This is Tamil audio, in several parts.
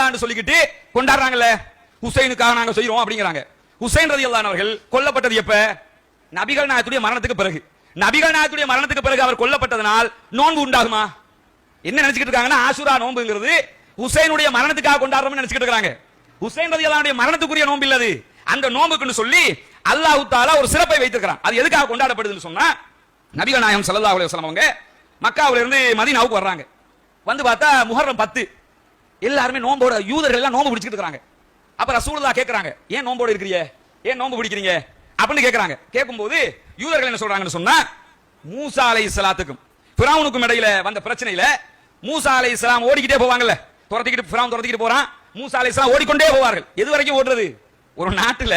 கர்பலான்னு சொல்லிக்கிட்டு கொண்டாடுறாங்கல்ல, ஹுசைனுக்காக நாங்க செய்றோம் அப்படிங்கிறாங்க. ஹுசைன் ரலியல்லாஹு அவர்கள் கொல்லப்பட்டது எப்ப? நபிகள் நாயகத்துடைய மரணத்துக்கு பிறகு. நபிகள் நாயகத்துடைய மரணத்துக்கு பிறகு அவர் கொல்லப்பட்டதனால் நோன்பு உண்டாகுமா? என்ன நினைச்சிட்டு இருக்காங்கன்னா, ஆஷுரா நோன்புங்கிறது ஹுசைனுடைய மரணத்துக்காக கொண்டாடுறோம்னு நினைச்சிட்டு இருக்காங்க. ஹுசைன் ரலியல்லாஹு மரணத்துக்குரிய நோன்பு இல்லது. அந்த நோன்புக்குன்னு சொல்லி அல்லாஹ் தஆலா ஒரு சிறப்பை வைத்திருக்கிறான். அது எதுக்காக கொண்டாடப்படுதுன்னு சொன்னா, நபிகள் நாயகம் ஸல்லல்லாஹு அலைஹி வஸல்லம் அவங்க மக்காவுல இருந்து மதீனாவுக்கு வர்றாங்க. வந்து பார்த்தா முஹர்ரம் 10 எல்லாருமே நோம்போட, யூதர்கள் எல்லாம் நோன்பு பிடிச்சிட்டு இருக்காங்க. அப்ப ரசூலுல்லாஹ் கேக்குறாங்க, ஏன் நோம்போட இருக்கிறீங்க, ஏன் நோன்பு பிடிக்கிறீங்க அப்படின்னு கேக்குறாங்க. கேட்கும்போது யூதர்கள் என்ன சொல்றாங்கன்னு சொன்னா, மூசா அலைஹிஸ்ஸலாத்துக்கும் ஃபிரௌனுக்கும் இடையில வந்த பிரச்சனையில மூசா அலைஹிஸ்ஸலாம் ஓடிக்கிட்டே போவாங்கல்ல, ஃபிரௌன் துரத்திக்கிட்டு போறான், மூசா அலைஹிஸ்ஸலாம் ஓடிக்கொண்டே போவார்கள். எது வரைக்கும் ஓடுறது? ஒரு நாட்டுல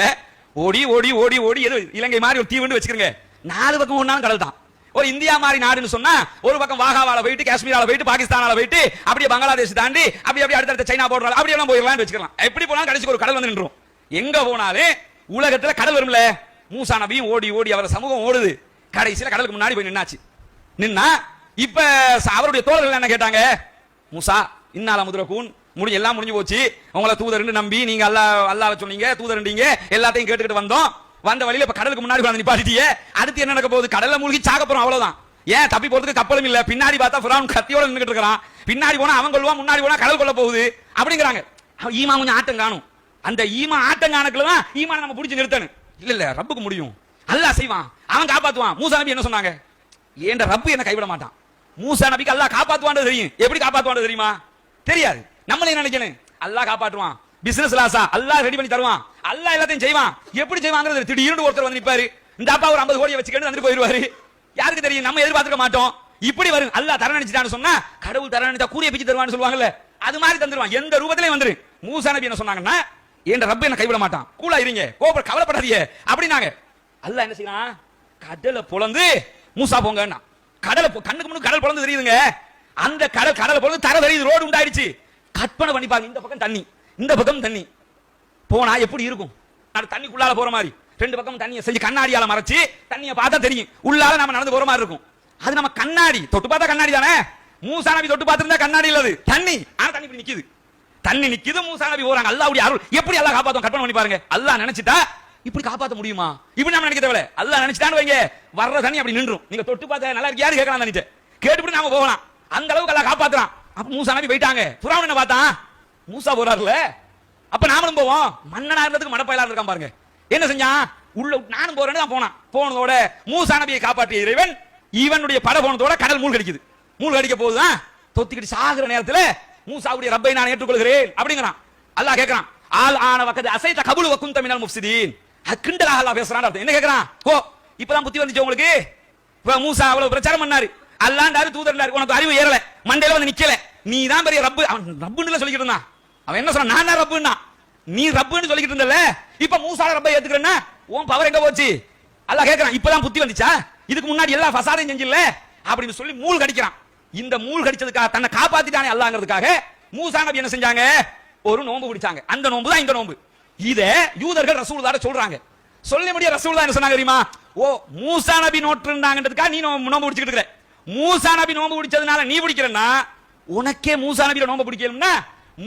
ஓடி ஓடி ஓடி ஓடி, எது இலங்கை மாதிரி ஒரு தீவுன்னு வச்சுக்கிறங்க, 4 பக்கம் ஒண்ணாலும் கடல் தான். ஒரு இந்தியா மாதிரி நாடுன்னு சொன்னா ஒரு பக்கம் வாகாவால போயிட்டு, காஷ்மீரால போயிட்டு, பாகிஸ்தானால போயிட்டு, அப்படியே பங்களாதேஷ் தாண்டி அப்படியே அடுத்த சைனா போடுறாங்க, அப்படியே எல்லாம் போயிடலாம்னு வச்சுக்கலாம். எப்படி போனாலும் கடைசிக்கு ஒரு கடல் வந்து நின்றும். எங்க போனாலும் உலகத்துல கடல் வரும்ல. மூசா நபியும் ஓடி ஓடி அவர் சமூகம் ஓடுது, கடைசியில கடலுக்கு முன்னாடி போய் நின்னாச்சு. நின்னா இப்ப அவருடைய தோழர்கள் என்ன கேட்டாங்க, மூசா இன்னால முதரக்கூன் எல்லாம் முடிஞ்சு போச்சு, உங்களை தூதர்னு நம்பி நீங்க அல்லாஹ் சொன்னீங்க, தூதர்ன்றீங்க, எல்லாத்தையும் கேட்டுக்கிட்டு வந்தோம், வந்த வழியில இப்ப கடலுக்கு முன்னாடி வந்து நிப்பாட்டிட்டியே, அடுத்து என்ன நடக்க போகுது? கடல்ல மூழ்கி சாக போறோம், அவ்வளவுதான். ஏன் தப்பி போறதுக்கு கப்பலும் இல்ல, பின்னாடி பார்த்தா ஃபிரௌன் கத்தியோட நின்னுட்டு இருக்கான், பின்னாடி போனா அவன் கொள்வான், முன்னாடி போனா கடல் கொள்ள போகுது அப்படிங்கிறாங்க. ஈமா கொஞ்சம் ஆட்டம் காணும். அந்த ஈமா ஆட்டம் காணக்குள்ளதான் ஈமான நம்ம பிடிச்சு நிறுத்தணும். இல்ல இல்ல, ரப்புக்கு முடியும், அல்லாஹ் செய்வான், அவன் காப்பாத்துவான். மூசா நபி என்ன சொன்னாங்க? ஏண்ட ரப்பு என்ன கைவிட மாட்டான். மூசா நபிக்கு அல்லாஹ் காப்பாத்துவான்னு தெரியும். எப்படி காப்பாத்துவான்னு தெரியுமா? தெரியாது. நம்மளே நினைக்கணும், அல்லாஹ் காப்பாற்றுவான், பிசினஸ் லாஸா அல்லாஹ் ரெடி பண்ணி தருவான், அல்லாஹ் எல்லாத்தையும் செய்வான். எப்படி செய்வாங்கிறது திடீர்னு ஒருத்தர் வந்து நிப்பாரு, இந்த அப்பா ஒரு 50 கோடியை வச்சுக்கிட்டு வந்துட்டு போயிடுவாரு. யாருக்கு தெரியும்? நம்ம எதிர்பார்த்துக்க மாட்டோம். இப்படி வரும். அல்லாஹ் தர நினைச்சிட்டான்னு சொன்னா, கடவுள் தர நினைச்சா கூறிய பிச்சு தருவான்னு சொல்லுவாங்கல்ல, அது மாதிரி தந்துருவான். எந்த ரூபத்திலையும் வந்துரு. மூசா நபி என்ன சொன்னாங்கன்னா, என் ரப்பு என்ன கைவிட மாட்டான், கூலா இருங்க, கவலைப்படாதீங்க அப்படின்னாங்க. அல்லாஹ் என்ன செய்யலாம், கடலை பொளந்து மூசா போங்கன்னா, கடலை கண்ணுக்கு முன்னு கடல் பொளந்து தெரியுதுங்க. அந்த கடலை பொளந்து தர தெரியுது, ரோடு உண்டாயிடுச்சு. கற்பனை பண்ணி பாருங்க, இந்த பக்கம் தண்ணி, இந்த பக்கம் தண்ணி போனா எப்படி இருக்கும்? தண்ணிக்குள்ளால போற மாதிரி 2 பக்கம் தண்ணியை செஞ்சு கண்ணாடியால மறைச்சு தண்ணியை பார்த்தா தெரியும், உள்ளால நம்ம நடந்து போற மாதிரி இருக்கும். அது நம்ம கண்ணாடி தொட்டு பார்த்தா கண்ணாடி தானே. மூசா நபி தொட்டு பார்த்திருந்தா கண்ணாடி இல்லது, தண்ணி. ஆனா தண்ணி இப்படி நிக்குது, தண்ணி நிக்குது, மூசா நபி போறாங்க. அல்லாஹ்வுடைய அருள் எப்படி அல்லாஹ் காப்பாத்தும்? கற்பனை பண்ணி பாருங்க. அல்லாஹ் நினைச்சிட்டா இப்படி காப்பாத்த முடியுமா? இப்படி நம்ம நினைக்க தேவையில்ல. அல்லாஹ் நினைச்சிட்டான்னு வைங்க, வர்ற தண்ணி அப்படி நின்றும். நீங்க தொட்டு பார்த்தா நல்லா இருக்கியாரு கேட்கலாம், தண்ணிட்ட கேட்டுவிட்டு நாம போகலாம். அந்த அளவுக்கு அல்லாஹ் காப்பாத்துறான். அப்ப மூசா நபி போயிட்டாங்க. ஃபிரௌன் என்ன பார்த்தான்? மூசா போறாருல, அப்ப நாமளும் போவோம். மன்னனா இருந்ததுக்கு மடப்பயலா இருக்கான் பாருங்க. என்ன செஞ்சான்? உள்ள நானும் போறேன்னு தான் போனான். போனதோட மூசா நபியை காப்பாற்றிய இறைவன் இவனுடைய பட போனதோட கடல் மூழ்கடிக்குது. மூழ்கடிக்க போதுதான் தொத்திக்கிட்டு சாகுற நேரத்துல மூசாவுடைய ரப்பை நான் ஏற்றுக்கொள்கிறேன் அப்படிங்கிறான். அல்லாஹ் கேட்கிறான், ஆல் ஆன வக்கது அசைத கபுல் வகுந்த மினல் முஃப்ஸிதீன். கிண்டலாக அல்லாஹ் பேசுறான். அர்த்தம் என்ன கேட்கிறான்? ஓ இப்பதான் புத்தி வந்துச்சு உங்களுக்கு. மூசா அவ்வளவு பிரச்சாரம் பண்ணாரு, அல்லாண்டாரு தூதர்னாரு, உனக்கு அறிவு ஏறல, மண்டையில வந்து நிக்கல, நீ தான் பெரிய ரப்பு. அவன் ரப்புன்னு சொல்லிக்கிட்டு இருந்தான். அவன் என்ன சொன்னான்? நான் தான் ரப்புன்னா, நீ ரப்புன்னு சொல்லிக்கிட்டு இருந்தல, இப்ப மூசா ரப்பை ஏத்துக்கிறேன்னா உன் பவர் எங்க போச்சு? அல்லாஹ் கேட்கிறான், இப்பதான் புத்தி வந்துச்சா? இதுக்கு முன்னாடி எல்லா ஃபசாதையும் செஞ்சில்ல அப்படின்னு சொல்லி மூழ் கடிக்கிறான். இந்த மூழ் கடிச்சதுக்காக, தன்னை காப்பாத்திட்டானே அல்லாஹ்ங்கிறதுக்காக மூசா நபி என்ன செஞ்சாங்க? ஒரு நோன்பு பிடிச்சாங்க. அந்த நோன்பு தான் இந்த நோன்பு. இத யூதர்கள் ரசூலுல்லாஹ் சொல்றாங்க. சொல்ல முடிய ரசூலுல்லாஹ் என்ன சொன்னாங்க தெரியுமா? ஓ மூசா நபி நோட்டுறாங்கன்றதுக்காக நீ நோன்பு பிடிச்சிட்டு இருக்க. மூசா நபி நோன்பு பிடிச்சதுனால நீ பிடிக்கிறன்னா, உனக்கே மூசா நபியோட நோன்பு பிடிக்கணும்னா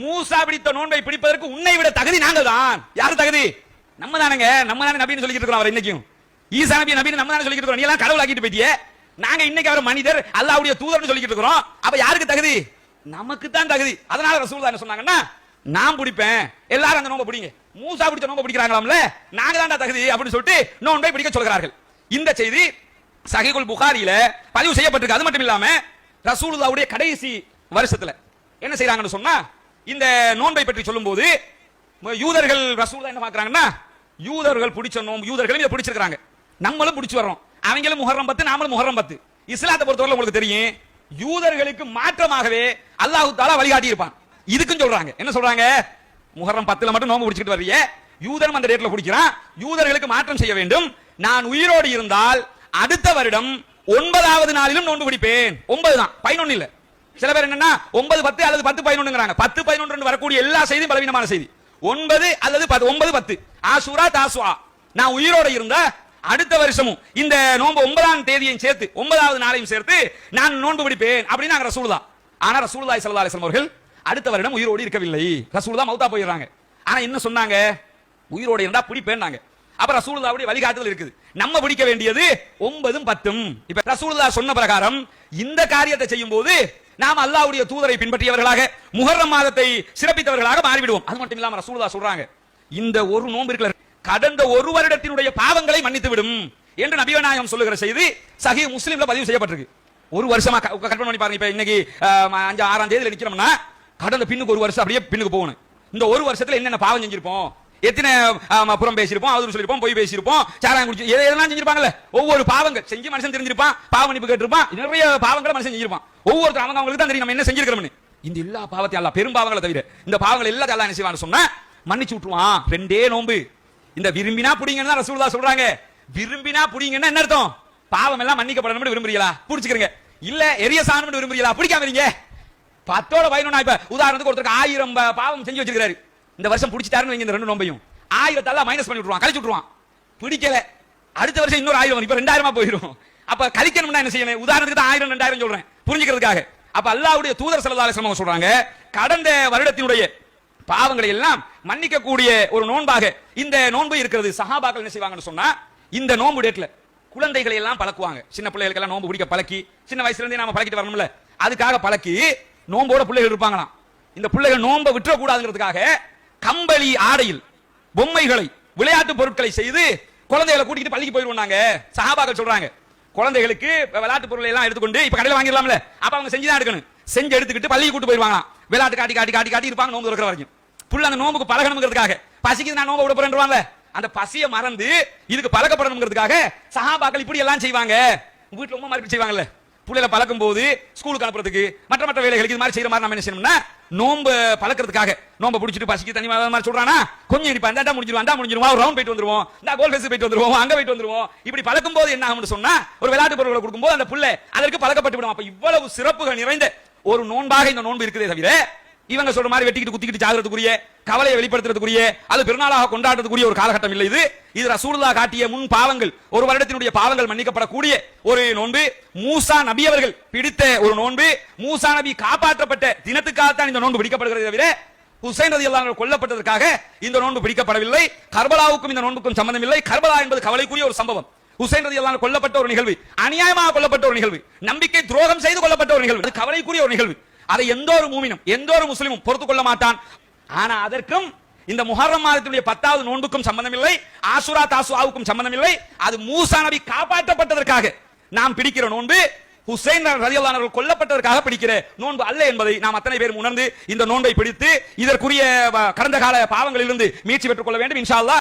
மூசா பிடித்த நோன்பை பிடிப்பதற்கு உன்னை விட தகுதி நாங்கள் தான். யாரு தகுதி? நம்ம தானங்க. நம்ம தானே நபின்னு சொல்லிட்டு இருக்கோம். அவர் இன்னைக்கும் ஈசா நபி நபின்னு நம்ம தானே சொல்லிட்டு இருக்கோம். நீ எல்லாம் கடவுள் ஆக்கிட்டு போயிட்டியே. நாங்க இன்னைக்கு அவர் மனிதர், அல்லாஹ்வுடைய தூதர்னு சொல்லிட்டு இருக்கிறோம். அப்ப யாருக்கு தகுதி? நமக்கு தான் தகுதி. அதனால ரசூலுல்லாஹ் என்ன சொன்னாங்கன்னா, நான் பிடிப்பேன், எல்லாரும் அந்த நோன்பை பிடிங்க. மூசா பிடிச்ச நோன்பை பிடிக்கிறாங்களாம்ல, நாங்க தான்டா தகுதி அப்படின்னு சொல்லிட்டு நோன்பை பிடிக்க சொல்கிறார்கள். இந்த செய்தி சஹீஹுல் புகாரியில பதிவு செய்யப்பட்டிருக்கு. அது மட்டும் இல்லாம ரசூலுல்லாஹ்வுடைய கடைசி வருஷத்துல என்ன செய்றாங்கன்னு சொன்னா, இந்த நோன்பை பற்றி சொல்லும்போது யூதர்கள் ரசூலுல்லாஹ் என்ன பார்க்கறாங்கன்னா, யூதர்கள் பிடிச்ச நோன்பு, யூதர்களும் இதை பிடிச்சிருக்காங்க, நம்மளும் பிடிச்சு வர்றோம். அவங்களும் முஹர்ரம் 10, நாமளும் முஹர்ரம் 10. இஸ்லாத்தை பொறுத்தவரை உங்களுக்கு தெரியும், யூதர்களுக்கு மாற்றமாகவே அல்லாஹ் தஆலா வழிகாட்டி இருப்பான். இதுக்கும் சொல்றாங்க. என்ன சொல்றாங்க? முஹர்ரம் 10ல மட்டும் நோன்பு பிடிச்சிட்டு வர்றீங்க, யூதரும் அந்த டேட்ல பிடிக்கிறான், யூதர்களுக்கு மாற்றம் செய்ய வேண்டும். நான் உயிரோடு இருந்தால் அடுத்த வருடம் 9வது நாளிலும் நோன்பு பிடிப்பேன். 9 தான், 11 இல்ல. சில பேர் என்னன்னா 9 10 அல்லது 10 11ங்கறாங்க. 10 11 வரக்கூடிய எல்லா செய்தியும் பலவீனமான செய்தி. 9 அல்லது 10, 9 10 ஆஷூரா தாஸ்வா. நான் உயிரோடு இருந்தா அடுத்த வருஷமும் இந்த நோன்பு 9ஆம் தேதியையும் சேர்த்து 9வது நாளையும் சேர்த்து நான் நோன்பு பிடிப்பேன் அப்படின்னு ரசூலுல்லாஹ். ஆனா ரசூலுல்லாஹி ஸல்லல்லாஹு அலைஹி வஸல்லம் அவர்கள் அடுத்த வருடம் உயிரோடு இருக்கவில்லை. ரசூலுல்லாஹ் மௌத்தா போயிடுறாங்க. ஆனா என்ன சொன்னாங்க? உயிரோடு இருந்தா பிடிப்பேன்னாங்க. அப்ப ரசூலுல்லாஹ்வுடைய வழிகாட்டுதல் இருக்குது. நம்ம பிடிக்க வேண்டியது 9 10. இப்ப ரசூலுல்லாஹ் சொன்ன பிரகாரம் இந்த காரியத்தை செய்யும் போது நாம் அல்லாஹ்வுடைய தூதரை பின்பற்றியவர்களாக முஹர்ரம் மாதத்தை சிறப்பித்தவர்களாக மாறிவிடுவோம். அது மட்டும் இல்லாம ரசூலுல்லாஹ் சொல்றாங்க, இந்த ஒரு நோன்பு இருக்குல்ல, கடந்த ஒரு வருடத்தினுடைய பாவங்களை மன்னித்து விடும் என்று நபிகள் நாயகம் சொல்லுகிற செய்தி சஹீஹ் முஸ்லிம்ல பதிவு செய்யப்பட்டிருக்கு. ஒரு வருஷமா கற்பனை பண்ணி பாருங்க. இப்ப இன்னைக்கு 5 6ஆம் தேதியில நிக்கிறோம்னா கடந்த பின்னுக்கு ஒரு வருஷம் அப்படியே பின்னுக்கு போகணும். இந்த ஒரு வருஷத்துல என்னென்ன பாவம் செஞ்சிருப்போம், எத்தனை புறம் பேசியிருப்போம், அவதூறு சொல்லிருப்போம், பொய் பேசியிருப்போம், சாராயம் குடிச்சு எதெல்லாம் செஞ்சிருப்பாங்கல்ல, ஒவ்வொரு பாவங்கள் செஞ்சு மனுஷன் தெரிஞ்சிருப்பான், பாவ மன்னிப்பு கேட்டிருப்பான், நிறைய பாவங்களை மனுஷன் செஞ்சிருப்பான். ஒவ்வொருத்தர் அவங்களுக்கு தான் தெரியும் நம்ம என்ன செஞ்சிருக்கிறோம்னு. இந்த எல்லா பாவத்தையும் அல்லாஹ், பெரும் பாவங்களை தவிர இந்த பாவங்கள் எல்லாத்தையும் அல்லாஹ் என்ன செய்வான்னு சொன்னா மன்னிச்சு விட்டுருவான். 2 நோன்பு. இந்த விரும்பினா புடிங்கன்னு தான் ரசூலுல்லாஹ் சொல்றாங்க. விரும்பினா புடிங்கன்னா என்ன அர்த்தம்? பாவம் எல்லாம் மன்னிக்கப்படணும்னு விரும்புறீங்களா? புடிச்சுக்கிறீங்க. இல்ல எரிய சாணம்னு விரும்புறீங்களா? பிடிக்காம இருங்க. 10ஓட 11. இப்ப உதாரணத்துக்கு ஒருத்தருக்கு 1000 பாவம் செஞ்சு வச்சிருக்காரு. இந்த வருஷம் பிடிச்சிட்டாருன்னு வைங்க, இந்த 2 நோம்பையும் 1000 எல்லாம் மைனஸ் பண்ணி விட்டுருவான், கழிச்சு விட்டுருவான். பிடிக்கல, அடுத்த வருஷம் இன்னொரு 1000 இப்ப 2000 போயிடும். அப்ப கழிக்கணும்னா என்ன செய்யணும்? உதாரணத்துக்கு தான் 1000 2000 சொல்றேன் புரிஞ்சுக்கிறதுக்காக. அப்ப அல்லாஹ்வுடைய தூதர் ஸல்லல்லாஹு அலைஹி வஸல்லம் சொல்றாங்க, கடந்த வருடத்தினுடைய பாவங்களை எல்லாம் மன்னிக்க கூடிய ஒரு நோன்பாக இந்த நோன்பு இருக்கிறது. சஹாபாக்கள் என்ன செய்வாங்கன்னு சொன்னா, இந்த நோன்பு டேட்ல குழந்தைகளை எல்லாம் பழக்குவாங்க. சின்ன பிள்ளைகளுக்கு எல்லாம் நோன்பு பிடிக்க பழக்கி, சின்ன வயசுல இருந்தே நாம பழக்கிட்டு வரணும்ல, அதுக்காக பழக்கி நோம்போட பிள்ளைகள் இருப்பாங்களாம். இந்த பிள்ளைகள் நோன்பை விட்டுற கூடாதுங்கிறதுக்காக கம்பளி ஆடையில் பொம்மைகளை விளையாட்டு பொருட்களை செய்து குழந்தைகளை கூட்டிட்டு பள்ளிக்கு போயிருவாங்க. சஹாபாக்கள் சொல்றாங்க, குழந்தைகளுக்கு விளையாட்டு பொருளை எல்லாம் எடுத்துக்கொண்டு இப்ப கடையில் வாங்கிடலாம்ல, அப்ப அவங்க செஞ்சுதான் எடுக்கணும். செஞ்சு எடுத்துக்கிட்டு பள்ளிக்கு கூட்டு போயிருவாங்க. விளையாட்டு காட்டி காட்டி காட்டி காட்டி இருப்பாங்க நோம்பு இருக்கிற வரைக்கும். புள்ள அந்த நோம்புக்கு பழகணுங்கிறதுக்காக, பசிக்கு நான் நோம்பு விட போறேன்றாங்க, அந்த பசியை மறந்து இதுக்கு பழக்கப்படணுங்கிறதுக்காக சஹாபாக்கள் இப்படி எல்லாம் செய்வாங்க. வீட்டுல உமா மாதிரி செய்வாங்கல்ல, புள்ளைகளை பழக்கும் போது ஸ்கூலுக்கு அனுப்புறதுக்கு மற்ற வேலைகளுக்கு இது மாதிரி செய்யற மாதிரி நம்ம என்ன செய்யணும்னா, நோம்பு பழக்கிறதுக்காக நோம்பை பிடிச்சிட்டு பசிக்கு தண்ணி மாதிரி சொல்றானா கொஞ்சம் இடிப்பா, இந்த முடிஞ்சிருவா, ஒரு ரவுண்ட் போயிட்டு வந்துருவோம், இந்த கோல் ஃபேஸ் போயிட்டு வந்துருவோம், அங்க போயிட்டு வந்துருவோம். இப்படி பழக்கும் போது என்ன ஆகும்னு சொன்னா, ஒரு விளையாட்டு பொருட்களை கொடுக்கும்போது அந்த புள்ளை அதற்கு பழக்கப்பட்டு விடும். அப்ப இவ்வளவு சிறப்புகள் நிறைந்த ஒரு நோன்பாக இந்த நோன்பு இருக்குதே தவிர, இவங்க சொல்ற மாதிரி வெட்டிக்கிட்டு குத்திக்கிட்டு சாகிறதுக்குரிய, கவலையை வெளிப்படுத்துறதுக்குரிய, அது பெருநாளாக கொண்டாடுறதுக்குரிய ஒரு காலகட்டம் இல்லை இது. இது ரசூலுல்லாஹ் காட்டிய முன் பாவங்கள், ஒரு வருடத்தினுடைய பாவங்கள் மன்னிக்கப்படக்கூடிய ஒரு நோன்பு. மூசா நபி அவர்கள் பிடித்த ஒரு நோன்பு. மூசா நபி காப்பாற்றப்பட்ட தினத்துக்காகத்தான் இந்த நோன்பு பிடிக்கப்படுகிறது தவிர, ஹுசைன் ரலியல்லாஹு அன்ஹு கொல்லப்பட்டதற்காக இந்த நோன்பு பிடிக்கப்படவில்லை. கர்பலாவுக்கும் இந்த நோன்புக்கும் சம்பந்தம் இல்லை. கர்பலா என்பது கவலைக்குரிய ஒரு சம்பவம். ஹுசைன் ரலியல்லாஹு அன்ஹு கொல்லப்பட்ட ஒரு நிகழ்வு, அநியாயமாக கொல்லப்பட்ட ஒரு நிகழ்வு, நம்பிக்கை துரோகம் செய்து கொல்லப்பட்ட ஒரு நிகழ்வு, அது கவலைக்குரிய ஒரு நிகழ்வு. அதை எந்த ஒரு மூமினும் எந்த ஒரு முஸ்லிமும் பொறுத்துக் கொள்ள மாட்டான். ஆனா அதற்கும் இந்த முஹர்ரம் மாதத்தினுடைய 10வது நோன்புக்கும் சம்பந்தம் இல்லை, ஆஷுரா தாசுஆவுக்கும் சம்பந்தம் இல்லை. அது மூசா நபி காப்பாற்றப்பட்டதற்காக நாம் பிடிக்கிற நோன்பு, ஹுசைன் ரலியல்லாஹு அன்ஹு கொல்லப்பட்டதற்காக பிடிக்கிற நோன்பு அல்ல என்பதை நாம் அத்தனை பேரும் உணர்ந்து இந்த நோன்பை பிடித்து இதற்குரிய கடந்த கால பாவங்களிலிருந்து மீட்சி பெற்றுக் கொள்ள வேண்டும் இன்ஷா அல்லாஹ்.